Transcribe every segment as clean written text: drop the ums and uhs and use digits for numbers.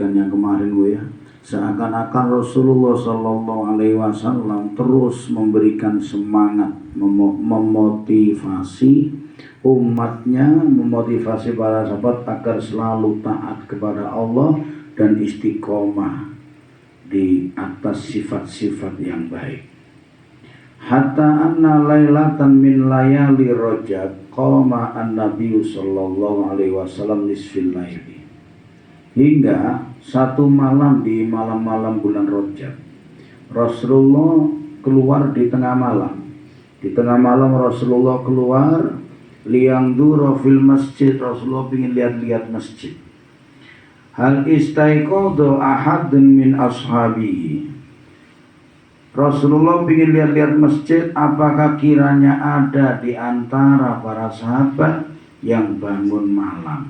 melanjutkan yang kemarin Bu ya. Seakan-akan Rasulullah Shallallahu Alaihi Wasallam terus memberikan semangat, memotivasi umatnya, memotivasi para sahabat agar selalu taat kepada Allah dan istiqomah di atas sifat-sifat yang baik. Hatta anna lailatan min layali Rajab qama an-nabiy sallallahu alaihi wasallam nisfil laili. Hingga satu malam di malam-malam bulan Rajab, Rasulullah keluar di tengah malam. Di tengah malam Rasulullah keluar liyangdura fil masjid. Rasulullah ingin lihat-lihat masjid. Hal istaiqadha ahadun min ashabihi. Rasulullah ingin lihat-lihat masjid, apakah kiranya ada di antara para sahabat yang bangun malam.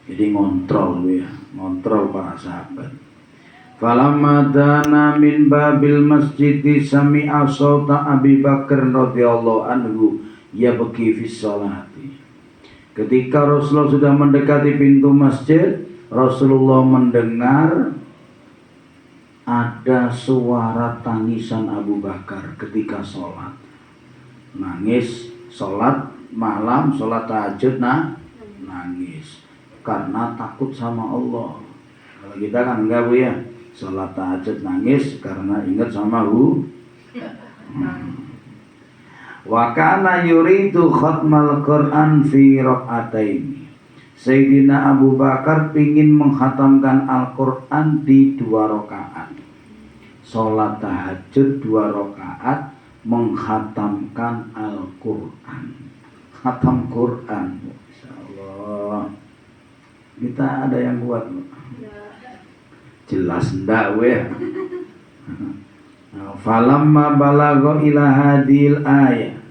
Jadi ngontrol ya, ngontrol para sahabat. Falamma dana min babil masjid sami'a sauta Abi Bakar radhiyallahu anhu yabki fi sholati. Ketika Rasulullah sudah mendekati pintu masjid, Rasulullah mendengar ada suara tangisan Abu Bakar ketika sholat. Nangis, sholat malam, sholat tahajud, nangis karena takut sama Allah. Kalau kita kan enggak Bu ya, sholat tahajud nangis karena ingat sama Hu. Wa kana yuridu khatmal Quran fi rak'ataini. Sayyidina Abu Bakar ingin menghatamkan Al-Quran di 2 rakaat. Sholat tahajud 2 rakaat, menghatamkan Al-Quran. Khatam Quran, insyaallah. Kita ada yang kuat, jelas ndak weh. Falamma balagha ila hadil ayat.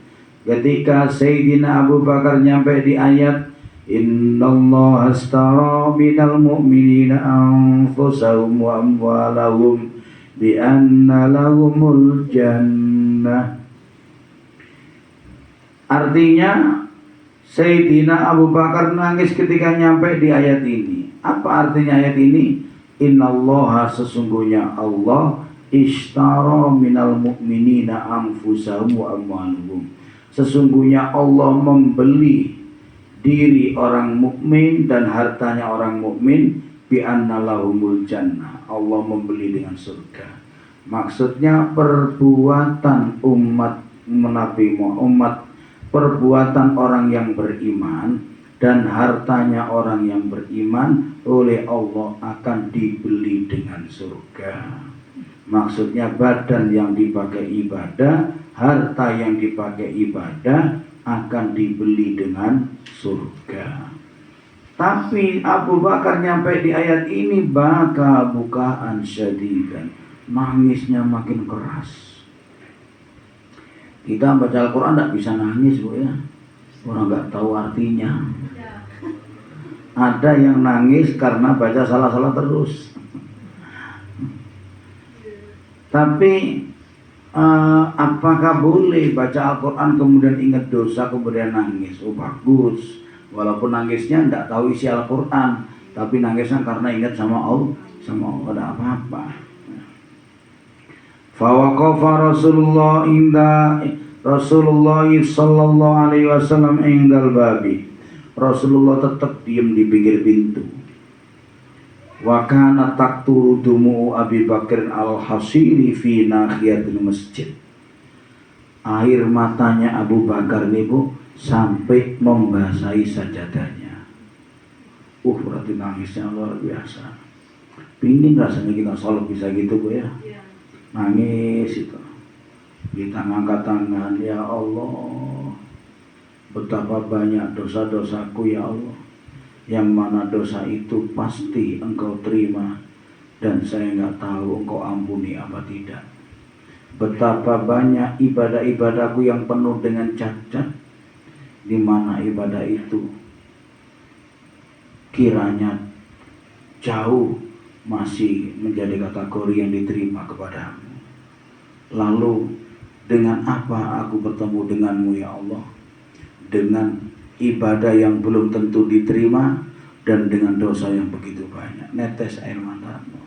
Ketika Sayyidina Abu Bakar nyampe di ayat Innallaha astara minal mu'minina anfusahum wa amwalahum bi anna lahumul jannah. Artinya Sayyidina Abu Bakar nangis ketika nyampe di ayat ini. Apa artinya ayat ini? Innallaha, sesungguhnya Allah, ishtara minal mu'minina anfusahum wa amwalahum. Sesungguhnya Allah membeli diri orang mukmin dan hartanya orang mukmin bi anna lahumul jannah. Allah membeli dengan surga. Maksudnya perbuatan perbuatan orang yang beriman dan hartanya orang yang beriman oleh Allah akan dibeli dengan surga. Maksudnya badan yang dipakai ibadah, harta yang dipakai ibadah akan dibeli dengan surga. Tapi Abu Bakar nyampe di ayat ini baka bukaan syadidan, nangisnya makin keras. Kita baca Al-Quran tidak bisa nangis Bu ya, orang nggak tahu artinya. Ada yang nangis karena baca salah-salah terus. Tapi apakah boleh baca Al-Quran kemudian ingat dosa kemudian nangis? Oh bagus, walaupun nangisnya tidak tahu isi Al-Quran, tapi nangisnya karena ingat sama Allah, ada apa-apa. Fawaqafa Rasulullah sallallahu alaihi wasallam indal babi. Rasulullah tetap diam di pinggir pintu. Wa kana taqturu dumu Abi Bakr al-Hasiri fi nahiyatil masjid. Air matanya Abu Bakar ini Bu sampai membasahi sajadahnya. Berarti nangisnya luar biasa. Pingin rasanya kita sholat bisa gitu Bu ya. Nangis itu. Kita ngangkat tangan, ya Allah, betapa banyak dosa-dosaku ya Allah, yang mana dosa itu pasti Engkau terima dan saya nggak tahu Engkau ampuni apa tidak. Betapa banyak ibadah-ibadahku yang penuh dengan cacat, di mana ibadah itu kiranya jauh masih menjadi kategori yang diterima kepadamu. Lalu dengan apa aku bertemu denganmu ya Allah? Dengan ibadah yang belum tentu diterima, dan dengan dosa yang begitu banyak, netes air matamu.